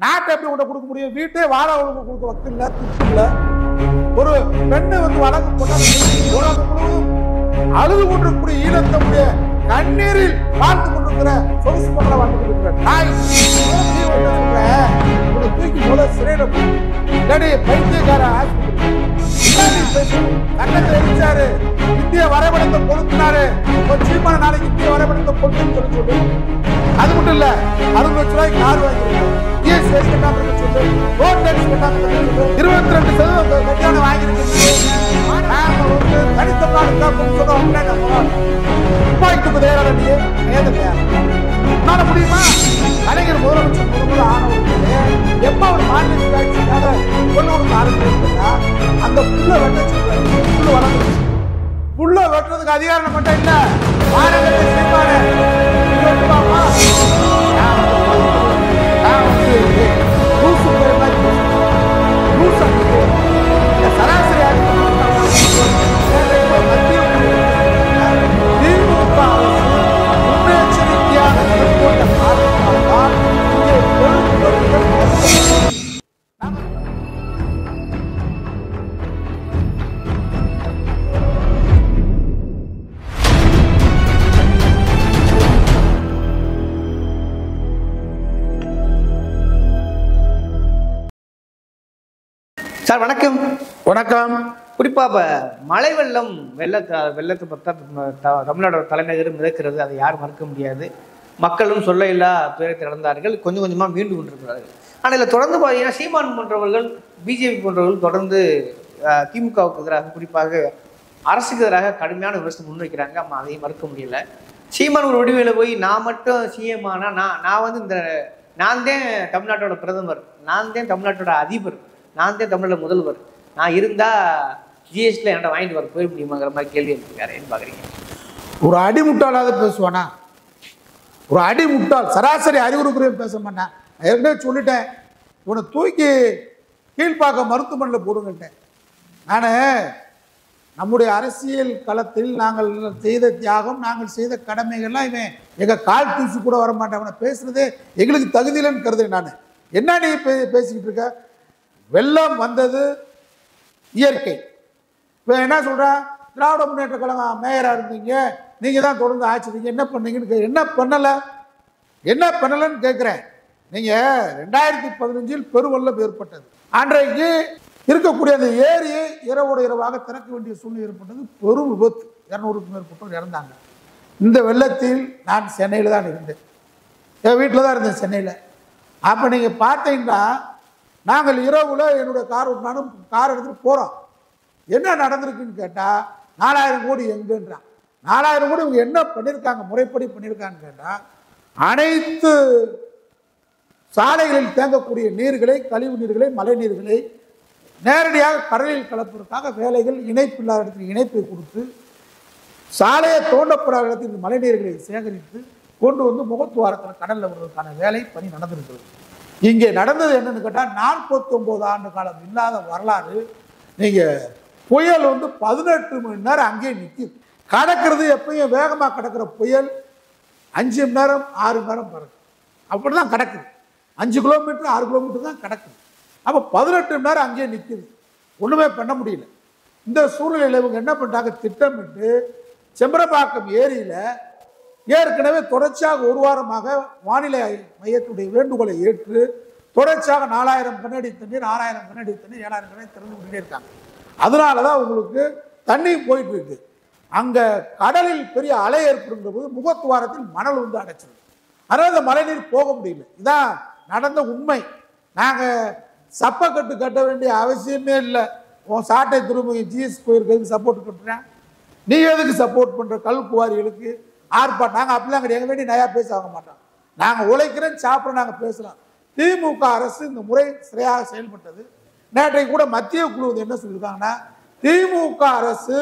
நாட்டை எப்படி உங்களை கொடுக்க முடியும்? வீட்டே வாழ கொடுக்க வக்கில்ல, துப்பு இல்ல. ஒரு பெண்ணு வழக்கு போட்ட அழுது கொண்டிருக்கூடிய ஈழத்தமுடைய கண்ணீரில் வாழ்ந்து கொண்டிருக்கிற சொகுசு மக்களை வாழ்ந்து கொண்டிருக்கிற நாய் தூக்கி போல சிறையில பைத்தியக்கார கண்ணத்தை எரிச்சாரு, இந்திய வரைபடத்தை கொடுத்தினாரு. சீமான நாளைக்கு இந்திய வரைபடத்தை கொடுத்துன்னு சொல்லி அது மட்டும் இல்ல, 60 லட்சம் ரூபாய்க்கு கார் வாங்கிருக்கோம், 22% கல்யாணம் வாங்கிருக்கு. முடியுமா? கலைஞர் முதலமைச்சர் ஆனவர்களே எப்ப ஒரு மாநில காட்சிக்காக கொண்டு ஆரம்பிச்சா அந்த புல்ல வளர்ந்து புல்ல வெட்டுறதுக்கு அதிகாரம் மட்டும் இல்ல, சராசரி சார் வணக்கம். வணக்கம். குறிப்பா இப்ப மழை வெள்ளத்தை பத்தா தமிழ்நாடு தலைநகர் மிதக்கிறது, அதை யாரும் மறுக்க முடியாது. மக்களும் சொல்ல இல்லா துயரத்தை நடந்தார்கள், கொஞ்சம் கொஞ்சமா மீண்டு கொண்டிருக்கிறார்கள். ஆனால் இதில் தொடர்ந்து பார்த்தீங்கன்னா சீமான் போன்றவர்கள், பிஜேபி போன்றவர்கள் தொடர்ந்து திமுகவுக்கு எதிராக, குறிப்பாக அரசுக்கு எதிராக கடுமையான விமர்சனம் முன்வைக்கிறாங்க. அதையும் மறுக்க முடியல. சீமான் ஒரு வடிவேல போய் நான் மட்டும் சிஎம் ஆனா நான் நான் தான் தமிழ்நாட்டோட பிரதமர், நான் தான் தமிழ்நாட்டோட அதிபர், நான் தான் தமிழோட முதல்வர், நான் இருந்தா ஜிஎஸ்டியில் என்கிட்ட வாங்கிட்டு வர போய் முடியுமாங்கிற மாதிரி கேள்வி இருக்காரு. என்ன பாக்குறீங்க? ஒரு அடிமுட்டாளாவது பேசுவானா? ஒரு அடிமுட்டாள் சராசரி அறிவுறுக்குறையும் பேச மாட்டேன். ஏற்கனவே சொல்லிட்டேன், இவனை தூக்கி கீழ்ப்பாக்க மருத்துவமனையில் போடுங்கட்டேன். நான் நம்முடைய அரசியல் களத்தில் நாங்கள் செய்த தியாகம், நாங்கள் செய்த கடமைகள்லாம் இவன் எங்கள் கால் தூசி கூட வரமாட்டேன். அவனை பேசுறதே எங்களுக்கு தகுதியிலன்னு கருதுறேன். நான் என்ன நீ பேசிக்கிட்டு இருக்க? வெள்ளம் வந்தது இயற்கை. இப்போ என்ன சொல்கிறேன், திராவிட முன்னேற்ற கழகம் மேயராக இருந்தீங்க, நீங்கள் தான் தொடர்ந்து ஆட்சிங்க, என்ன பண்ணீங்கன்னு என்ன பண்ணலைன்னு கேட்குறேன். நீங்கள் 2015 பெருவெள்ளம் ஏற்பட்டது. அன்றைக்கு இருக்கக்கூடிய அந்த ஏரியை இரவோட இரவாக திறக்க வேண்டிய சூழ்நிலை ஏற்பட்டது. பெரும் விபத்து, 200க்கும் மேற்பட்டோர் இறந்தாங்க. இந்த வெள்ளத்தில் நான் சென்னையில் தான் இருந்தேன், என் வீட்டில் தான் இருந்தேன் சென்னையில். அப்போ நீங்கள் பார்த்தீங்கன்னா நாங்கள் இரவுல என்னுடைய கார் ஓட்டினாலும் கார் எடுத்துகிட்டு போகிறோம். என்ன நடந்திருக்குன்னு கேட்டால் 4000 கோடி எங்கன்றான். 4000 கோடி இவங்க என்ன பண்ணியிருக்காங்க, முறைப்படி பண்ணியிருக்காங்கன்னு கேட்டால் அனைத்து சாலைகளில் தேங்கக்கூடிய நீர்களை, கழிவு நீர்களை, மழை நீர்களை நேரடியாக கடலில் கலப்பதற்காக வேலைகள், இணைப்பு இல்லாத இடத்துக்கு இணைப்பை கொடுத்து, சாலையை தோண்டப்படாத இடத்துக்கு மழை நீர்களை சேகரித்து கொண்டு வந்து முகத்துவாரத்தில் கடலில் வருவதற்கான வேலை பணி நடந்திருக்கிறது. இங்கே நடந்தது என்னன்னு கேட்டால் 49 ஆண்டு காலம் இல்லாத வரலாறு. நீங்கள் புயல் 18 மணி நேரம் அங்கேயே நிற்கிது. கடக்கிறது எப்பயும் வேகமாக கடக்கிற புயல் 5 மணி நேரம் 6 மணி நேரம் பறக்கும். அப்படி தான் கிடக்குது. 5 கிலோமீட்டர் 6 கிலோமீட்டர் தான் கிடக்குது. அப்போ 18 மணி நேரம் அங்கேயே நிற்கிது, ஒன்றுமே பண்ண முடியல. இந்த சூழ்நிலையில் இவங்க என்ன பண்ணிட்டாங்க, திட்டமிட்டு செம்பரப்பாக்கம் ஏரியில் ஏற்கனவே தொடர்ச்சியாக ஒரு வாரமாக வானிலை மையத்துடைய வேண்டுகோளை ஏற்று தொடர்ச்சியாக 4000 கனஅடி தண்ணீர், 6000 கனஅடி தண்ணீர், 7000 கனஅடி திறந்து விட்டுட்டே இருக்காங்க. அதனால தான் உங்களுக்கு தண்ணி போயிட்டு இருக்கு. அங்கே கடலில் பெரிய அலை ஏற்படுகிற போது முகத்துவாரத்தில் மணல் அடைச்சிருக்கு. அதனால் அந்த மழைநீர் போக முடியல. இதான் நடந்த உண்மை. நாங்கள் சப்பக்கட்டு கட்ட வேண்டிய அவசியமே இல்லை. உன் சாட்டை திரும்ப ஜிஎஸ் கோயிலுக்கு சப்போர்ட் பண்ணுறேன், நீ எதுக்கு சப்போர்ட் பண்ணுற கல் குவாரிகளுக்கு ஆர்ப்பாட்டம்? நாங்கள் அப்படிலாம் கிடையாது, எங்கள் வேண்டி நிறையா பேச ஆக மாட்டோம். நாங்கள் உழைக்கிறேன், சாப்பிட்றோம், நாங்கள் பேசலாம். திமுக அரசு இந்த முறை சரியாக செயல்பட்டது. நேற்றைக்கு கூட மத்திய குழு என்ன சொல்லியிருக்காங்கன்னா, திமுக அரசு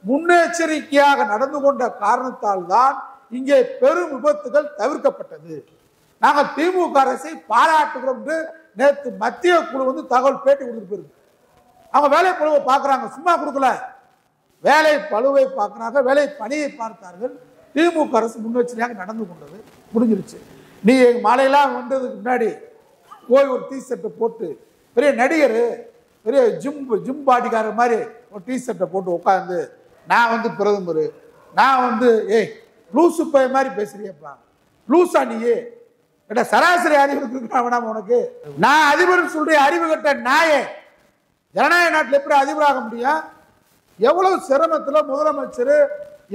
முன்னெச்சரிக்கையாக நடந்து கொண்ட காரணத்தால் தான் இங்கே பெரும் விபத்துகள் தவிர்க்கப்பட்டது. நாங்கள் திமுக அரசை பாராட்டுகிறோம் என்று நேற்று மத்திய குழு தகவல் பேட்டி கொடுத்துட்டு போயிருக்கு. அவங்க வேலை பழுவை பார்க்குறாங்க, சும்மா கொடுக்கல, வேலை பழுவை பார்க்குறாங்க, வேலை பணியை பார்த்தார்கள். திமுக அரசு முன்னெச்சரிக்கையாக நடந்து கொண்டது, முடிஞ்சிருச்சு. நீ மாலையெல்லாம் வந்ததுக்கு முன்னாடி போய் ஒரு டிஷர்ட்டை போட்டு பெரிய நடிகர் பெரிய ஜிம் பாடிக்காரர் மாதிரி ஒரு டிஷர்ட்டை போட்டு உட்காந்து நான் வந்து பிரதமர், நான் வந்து லூசு பை மாதிரி பேசுறியப்பா, லூசா நீயே கேட்ட சராசரி அறிவு இருக்கு வேணாம உனக்கு? நான் அதிபர் சொல்ற அறிவு கட்ட நாயே, ஜனநாயக நாட்டில் எப்படி அதிபராக முடியும்? எவ்வளவு சிரமத்தில் முதலமைச்சர்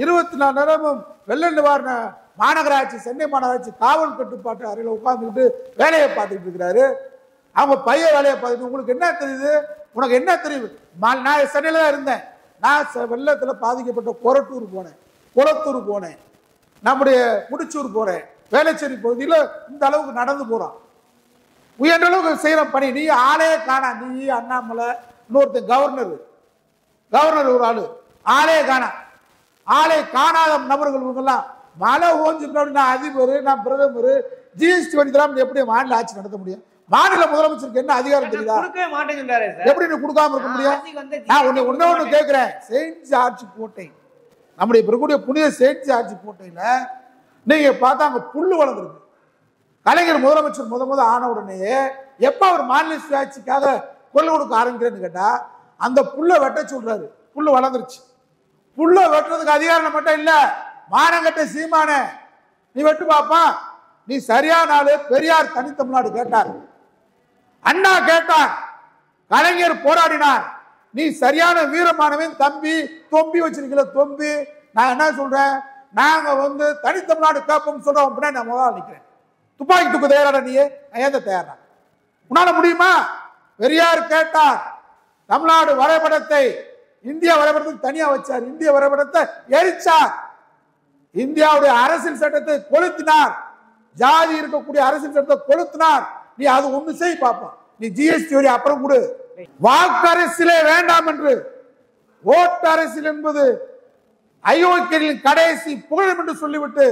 24 நேரமும் வெள்ள நிவாரண மாநகராட்சி, சென்னை மாநகராட்சி காவல் கட்டுப்பாட்டு அறையில் உட்கார்ந்துக்கிட்டு வேலையை பார்த்துக்கிட்டு இருக்கிறாரு. அவங்க பையன் வேலையை பார்த்துட்டு உங்களுக்கு என்ன தெரியுது? உனக்கு என்ன தெரியுது? நான் சென்னையில் தான் இருந்தேன். நான் வெள்ளத்தில் பாதிக்கப்பட்ட குளத்தூர் போனேன், நம்முடைய முடிச்சூர் போறேன், வேளச்சேரி பகுதியில் இந்த அளவுக்கு நடந்து போறான். உயர்ந்த அளவுக்கு செய்யற பணி. நீ ஆளே காணா, நீ அண்ணாமலை இன்னொருத்தன் கவர்னர் ஒரு ஆளு ஆளே காணா. ஆளே காணாத நபர்கள் இவங்கெல்லாம் மழை ஓஞ்சுக்கணும். நான் அதிபர், நான் பிரதமர், ஜிஎஸ்டி வரி தராம எப்படி மாநில ஆட்சி நடத்த முடியும்? மாநில முதலமைச்சருக்கு என்ன அதிகாரம் தெரியுதா? எப்படி நீ கொடுக்காம இருக்க முடியும்? நான் ஒண்ணு கேட்கிறேன். செயின்ட் ஜார்ஜ் கோட்டை, நம்முடைய இருக்கக்கூடிய புனித செயின்ட் ஜார்ஜ் கோட்டையில நீங்க பார்த்தா அங்க புல்லு வளர்ந்துருக்கு. கலைஞர் முதலமைச்சர் முத ஆன உடனேயே எப்ப அவர் மாநில சுயாட்சிக்காக கொள்ளு கொடுக்க ஆரம்பிக்கிறேன்னு கேட்டா அந்த புல்லை வெட்ட சொல்றாரு. புல்லு வளர்ந்துருச்சு. புல்ல வெட்டுறதுக்கு அதிகாரம் மட்டும் இல்ல, மானங்கட்ட சீமான நீ வெட்டு பாப்பா. நீ சரியான ஆளு. பெரியார் தனித்தமிழ்நாடு கேட்டார், அண்ணா கேட்டார், கலைஞர் போராடினார். நீ சரியான வீரமானவன் தம்பி. தொம்பி வச்சிருக்கல தொம்பி. நான் என்ன சொல்றேன், நாங்க வந்து தனித்தமிழ்நாடு கேட்போம் சொல்றோம் அப்படின்னா நான் முதல்ல நிற்கிறேன். துப்பாக்கி தூக்க தயாரான நீ ஏந்த தயாரா? உன்னால முடியுமா? பெரியார் கேட்டார், தமிழ்நாடு வரைபடத்தை இந்தியா வரைபடத்துக்கு தனியா வச்சார். இந்திய வரைபடத்தை எரிச்சார். இந்தியாவுடைய அரசியல் சட்டத்தை கொளுத்தினார். ஜாதி இருக்கக்கூடிய அரசியல் சட்டத்தை கொளுத்தினார். நீ அது ஒண்ணு செய் பாப்பா. நீ ஜிஎஸ்டி வரி அப்புறம் கொடு. வாக்கரசியலே வேண்டாம் என்று, ஓட்டு அரசியல் என்பது அயோக்கியர்களின் கடைசி புகழும் என்று சொல்லிவிட்டு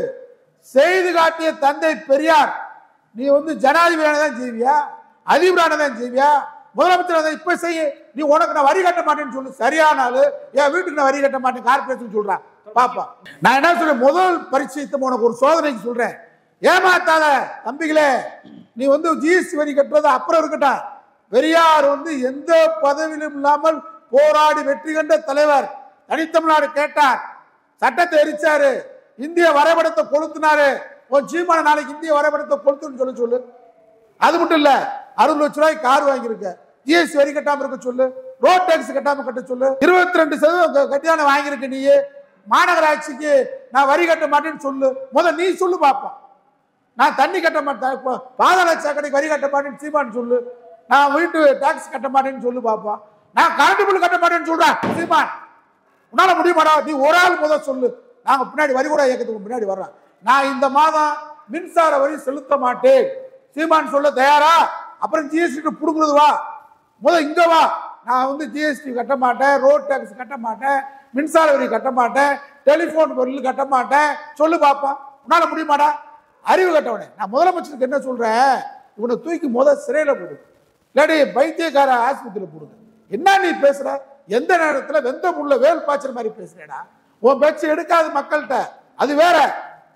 செய்து காட்டிய தந்தை பெரியார். நீ வந்து ஜனாதிபதியானதான் செய்வியா? அதிபரானதான் செய்வியா? முதலமைச்சர் இப்ப செய்ய. நீ உனக்கு நான் வரி கட்ட மாட்டேன்னு சொல்லு. சரியான ஆளு. என் வீட்டுக்கு நான் வரி கட்ட மாட்டேன் கார்பரேஷன் சொல்றான் பாப்பா. நான் என்ன சொல்றேன், முதல் பரிச்சயத்தை உனக்கு ஒரு சோதனைக்கு சொல்றேன். ஏமாத்தாத தம்பிகளே. நீ வந்து ஜிஎஸ்டி வரி கட்டுறது அப்புறம் இருக்கட்டும். பெரியார் வந்து எந்த பதவியிலும் இல்லாமல் போராடி வெற்றி கண்ட தலைவர். தனித்தமிழ்நாடு கேட்டார், சட்டத்தை எரிச்சாரு, இந்திய வரைபடத்தை கொளுத்தினாரு. உன் சீமான நாளைக்கு இந்திய வரைபடத்தை கொளுத்துன்னு சொல்லு. அது மட்டும் இல்ல, 60 லட்சம் ரூபாய்க்கு கார் வாங்கியிருக்க, ஜிஎஸ்டி வரி கட்டாம இருக்க சொல்லு. ரோட் டாக்ஸ் கட்டாம கட்ட சொல்லு. 22% கட்டியான வாங்கியிருக்க நீ. மாநகராட்சிக்கு நான் வரி கட்ட மாட்டேன்னு சொல்லு. முதல் நீ சொல்லு பாப்போம். நான் தண்ணி கட்ட மாட்டேன், பாதாள சாக்கடைக்கு வரி கட்ட மாட்டேன்னு சீமான் சொல்லு. நான் வீட்டு டாக்ஸ் கட்ட மாட்டேன்னு சொல்லு பாப்பா. நான் கரண்ட் பில் கட்ட மாட்டேன்னு சொல்றேன் சீமான். உன்னால முடியுமாடா? நீ ஒரு ஆள் முதல் சொல்லு. நாங்க பின்னாடி வரி கூட இயக்கத்துக்கு பின்னாடி வர்றோம். நான் இந்த மாதம் மின்சார வரி செலுத்த மாட்டேன் சீமான் சொல்ல தயாரா? அப்புறம் ஜிஎஸ்டி புடுங்குறது வா. முதல் இங்க வா. நான் வந்து ஜிஎஸ்டி கட்ட மாட்டேன், ரோட் டாக்ஸ் கட்ட மாட்டேன், மின்சார வரி கட்ட மாட்டேன், டெலிபோன் பில் கட்ட மாட்டேன் சொல்லு பாப்பா. உன்னால முடியுமாடா? அறிவு கட்டவனே. நான் முதலமைச்சருக்கு என்ன சொல்றேன், இவனை தூக்கி சிறையில போடு, இல்லாடி பைத்தியக்கார ஆஸ்பத்திரியில் போடுங்க. என்ன நீ பேசுற? எந்த நேரத்துல வெந்த முள்ள வேல் பாய்ச்சற மாதிரி பேசுறேடா. உன் பேச்சு எடுக்காது மக்கள்கிட்ட. அது வேற.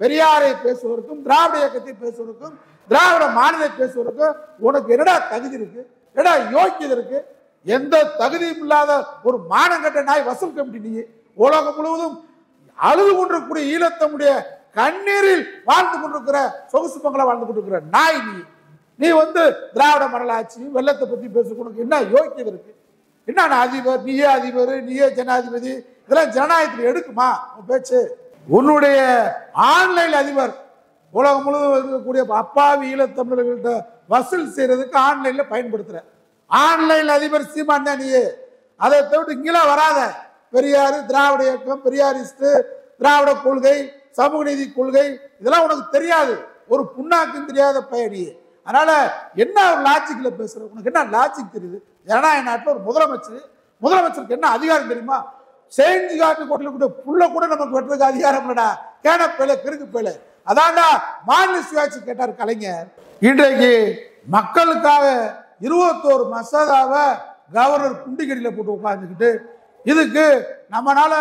பெரியாரை பேசுவதற்கும் திராவிட இயக்கத்தை பேசுவதற்கும் திராவிட மாநிலத்தை பேசுவதற்கும் உனக்கு என்னடா தகுதி இருக்கு? என்னடா யோக்கியது இருக்கு? எந்த தகுதியும் இல்லாத ஒரு மானங்கட்ட நாய் வசூல் கமிட்டி நீ. உலகம் முழுவதும் அழுது கொண்டிருக்கக்கூடிய ஈழத்தமுடைய கண்ணீரில் வாழ்ந்து கொண்டிருக்கிற சொகுசு பங்களா வாழ்ந்து கொண்டிருக்கிற நாய் நீ. நீ வந்து திராவிட மரலாட்சி வெள்ளத்தை பத்தி பேச உனக்கு என்ன யோக்கியது இருக்கு? என்ன அதிபர், நீயே அதிபர், நீயே ஜனாதிபதி, இதெல்லாம் ஜனநாயகத்தில் எடுக்குமா உன் பேச்சு? உன்னுடைய ஆன்லைன் அதிபர் உலகம் முழுவதும் இருக்கக்கூடிய அப்பாவி ஈழத்தமிழர்கள்ட்ட வசூல் செய்யறதுக்கு ஆன்லைன்ல பயன்படுத்துற ஆன்லைன் அதிபர் சீமான் தான் நீயே. அதை தவிர்த்து இங்கெல்லாம் வராத. பெரியாரு, திராவிட இயக்கம், பெரியாரிஸ்ட், திராவிட கொள்கை, சமூக நீதி கொள்கை, இதெல்லாம் உனக்கு தெரியாது. ஒரு புண்ணாக்கும் தெரியாத பயணி. அதனால என்ன ஒரு லாஜிக்ல பேசுற? உனக்கு என்ன லாஜிக் தெரியுது? ஜனநாயக நாட்டில் ஒரு முதலமைச்சருக்கு என்ன அதிகாரம் தெரியுமா? செஞ்சு காட்டு கோட்டில் புள்ள கூட நமக்கு வெட்டுறதுக்கு அதிகாரம் இல்லடா. கேன பேல கிறுக்கு பேல. அதான்டா மாநில சுயாட்சி கேட்டார் கலைஞர். இன்றைக்கு மக்களுக்காக 21 மசோதாவை கவர்னர் குண்டிகடியில் போட்டு உட்கார்ந்துக்கிட்டு இதுக்கு நம்மளால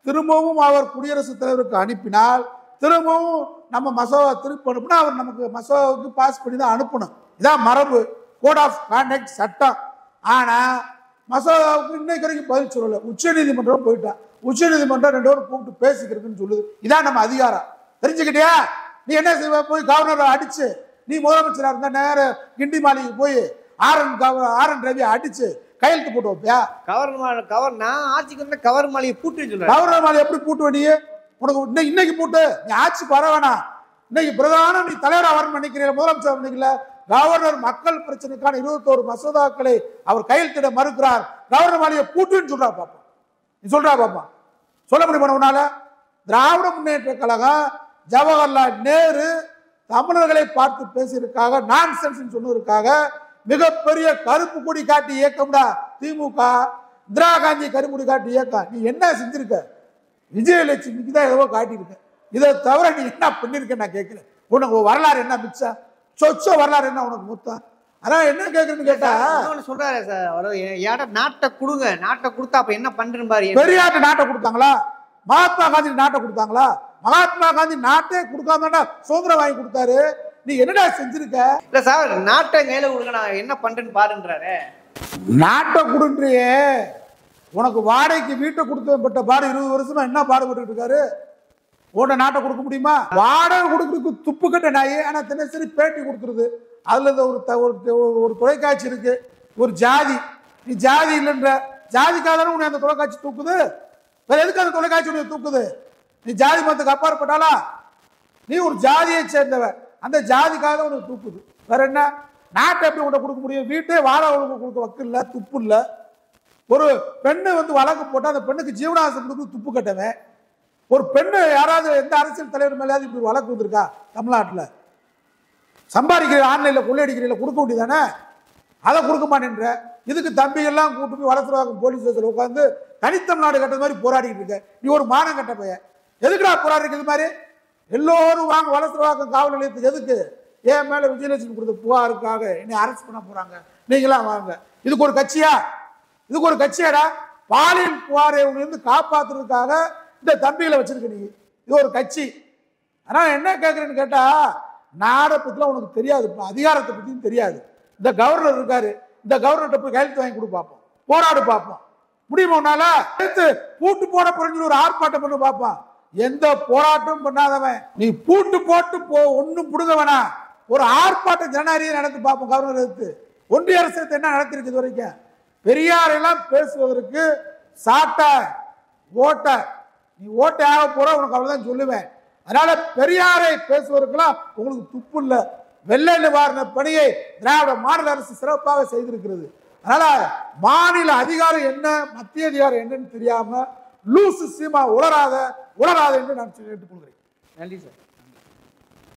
திரும்பவும் அவர் குடியரசுத் தலைவருக்கு அனுப்பினால் திரும்பவும் நம்ம மசோதா திருப்பி அனுப்புனா அவர் நமக்கு மசோதாவுக்கு பாஸ் பண்ணி தான் அனுப்பணும். இதான் மரபு, கோட் ஆஃப் கான்டக்ட் சட்டம். ஆனால் மசோதாவுக்கு இன்னைக்கு வரைக்கும் பதில் சொல்லலை. உச்சநீதிமன்றம் போயிட்டா. உச்சநீதிமன்றம் 2 பேரும் கூப்பிட்டு பேசிக்கிறதுன்னு சொல்லுது. இதான் நம்ம அதிகாரம். தெரிஞ்சுக்கிட்டியா? நீ என்ன செய்வ? போய் கவர்னரை அடிச்சு, நீ முதலமைச்சராக இருந்தா நேர கிண்டி மாளிகை போய் ஆர்.என். ரவி அடிச்சு கையெழுத்து போட்டு வைப்பியா? நான் ஆட்சிக்கு வந்த கவர் மாளிகை பூட்டு சொல்றேன். கவர்னர் மாளிகை எப்படி பூட்டுவ நீ? உனக்கு இன்னைக்கு பூட்டு. நீ ஆட்சிக்கு வர வேணாம். இன்னைக்கு பிரதான நீ தலைவராக வரணும் நினைக்கிறீங்க, முதலமைச்சர் நினைக்கல. கவர்னர் மக்கள் பிரச்சனைக்கான 21 மசோதாக்களை அவர் கையெழுத்திட மறுக்கிறார். கவர்னர் மாளிகை பூட்டுன்னு சொல்றா பாப்பா. நீ சொல்றா பாப்பா, சொல்ல முடியுமா உன்னால? திராவிட முன்னேற்ற கழகம் ஜவஹர்லால் நேரு தமிழர்களை பார்த்து பேசியிருக்காக, நான்சென்ஸ் சொன்னதற்காக மிகப்பெரிய கருப்பு கொடி காட்டி இயக்கம்டா திமுக. இந்திரா காந்தி கருப்பு கொடி காட்டி இயக்கம். நீ என்ன செஞ்சிருக்க? விஜயலட்சுமிக்கு தான் ஏதோ காட்டியிருக்க. இதை தவிர நீ என்ன பண்ணிருக்க நான் கேட்கிறேன். உனக்கு வரலாறு என்ன மிச்சம்? சொச்ச வரலாறு என்ன உனக்கு மொத்தம்? அதான் என்ன கேட்கறேன்னு கேட்டா சொல்றாரு சார், நாட்டை கொடுங்க, நாட்டை கொடுத்தா அப்ப என்ன பண்றேன் பாரு. பெரியார்ட்ட நாட்டை கொடுத்தாங்களா? மகாத்மா காந்தி நாட்டை கொடுத்தாங்களா? மகாத்மா காந்தி நாட்டே கொடுக்காம சுதந்திரம் வாங்கி கொடுத்தாரு. நீ என்னடா செஞ்சிருக்க? இல்ல சார், நாட்டை கையில கொடுங்க, நான் என்ன பண்றேன்னு பாருன்றாரு. நாட்டை கொடுன்றியே, உனக்கு வாடகைக்கு வீட்டை கொடுத்த பாடு 20 வருஷமா என்ன பாடுபட்டு இருக்காரு? உன்னை நாட்டை கொடுக்க முடியுமா? வாடகை கொடுக்கறதுக்கு துப்பு கட்ட நாய். ஆனா தினசரி பேட்டி கொடுத்துருது. அதுல ஒரு தொலைக்காட்சி இருக்கு, ஒரு ஜாதி. நீ ஜாதி இல்லைன்ற ஜாதிக்காக தானே உன்னை அந்த தொலைக்காட்சி தூக்குது. வேற எதுக்கு அந்த தொலைக்காட்சி உன்னை தூக்குது? நீ ஜாதி மதத்துக்கு அப்பாற்பட்டாலா? நீ ஒரு ஜாதியை சேர்ந்தவன், அந்த ஜாதிக்காக உனக்கு தூக்குது. வேற என்ன? நாட்டை எப்படி உன்னை கொடுக்க முடியும்? வீட்டே வாடகை கொடுக்க வக்கு இல்லை, துப்பு இல்லை. ஒரு பெண்ணு வழக்கு போட்டா அந்த பெண்ணுக்கு ஜீவனாசம் கொடுத்து துப்பு கட்டவன். ஒரு பெண்ணு யாராவது எந்த அரசியல் தலைவர் மேலேயாவது இப்படி வழக்கு வந்திருக்கா? தமிழ்நாட்டில் சம்பாதிக்கிற ஆன்லைன்ல கொள்ளையடிக்கிறீங்கள, கொடுக்க வேண்டியதானே? அதை கொடுக்க மாட்டேன்ற. இதுக்கு தம்பிகள்லாம் கூட்டு போய் வளர்த்துருவாங்க போலீஸ் ஸ்டேஷன்ல உட்காந்து தனித்தமிழ்நாடு கட்ட மாதிரி போராடிக்கிட்டு இருக்க. நீ ஒரு மானம் கட்ட பையன், எதுக்குடா போராடுறீங்க? இது மாதிரி எல்லோரும் வாங்க வளர்த்துருவாங்க காவல் நிலையத்துக்கு. எதுக்கு? என் மேல விஜயலட்சுமி கொடுத்த புகாருக்காக என்னை அரெஸ்ட் பண்ண போறாங்க. நீங்களாம் வாங்க. இதுக்கு ஒரு கட்சியா? இதுக்கு ஒரு கட்சியாடா? பாலியல் புகாரை இருந்து காப்பாத்துறதுக்காக இந்த தம்பிகளை வச்சிருக்க நீ. இது ஒரு கட்சி. ஆனா என்ன கேட்கறேன்னு கேட்டா, நாடை பத்திலாம் உனக்கு தெரியாது, அதிகாரத்தை பத்தியும் தெரியாது. இந்த கவர்னர் இருக்காரு, இந்த கவர்னர்கிட்ட போய் கையெழுத்து வாங்கி கொடு பார்ப்போம், போராடு பார்ப்போம். முடியுமா உன்னால? பூட்டு போட புரிஞ்சு ஒரு ஆர்ப்பாட்டம் பண்ணி பார்ப்பான். எந்த போராட்டம் பண்ணாதவன் நீ பூட்டு போட்டு ஒன்னும் புடுங்க வேணா, ஒரு ஆர்ப்பாட்டம் ஜனநாயகம் நடந்து பார்ப்போம். கவர்னர் எடுத்து ஒன்றிய அரசு என்ன நடத்திருக்கு இது வரைக்கும்? பெரியார் எல்லாம் பேசுவதற்கு சாட்ட ஓட்ட, நீ ஓட்டை ஆக போற, உனக்கு அவ்வளவுதான் சொல்லுவேன். அதனால பெரியாரை பேசுவதற்கெல்லாம் உங்களுக்கு துப்பு இல்லை. வெள்ள நிவாரண பணியை திராவிட மாநில அரசு சிறப்பாக செய்திருக்கிறது. அதனால மாநில அதிகாரம் என்ன, மத்திய அதிகாரம் என்னன்னு தெரியாம லூசு சீமா உளராத என்று நான் கேட்டுக்கொள்கிறேன். நன்றி சார்.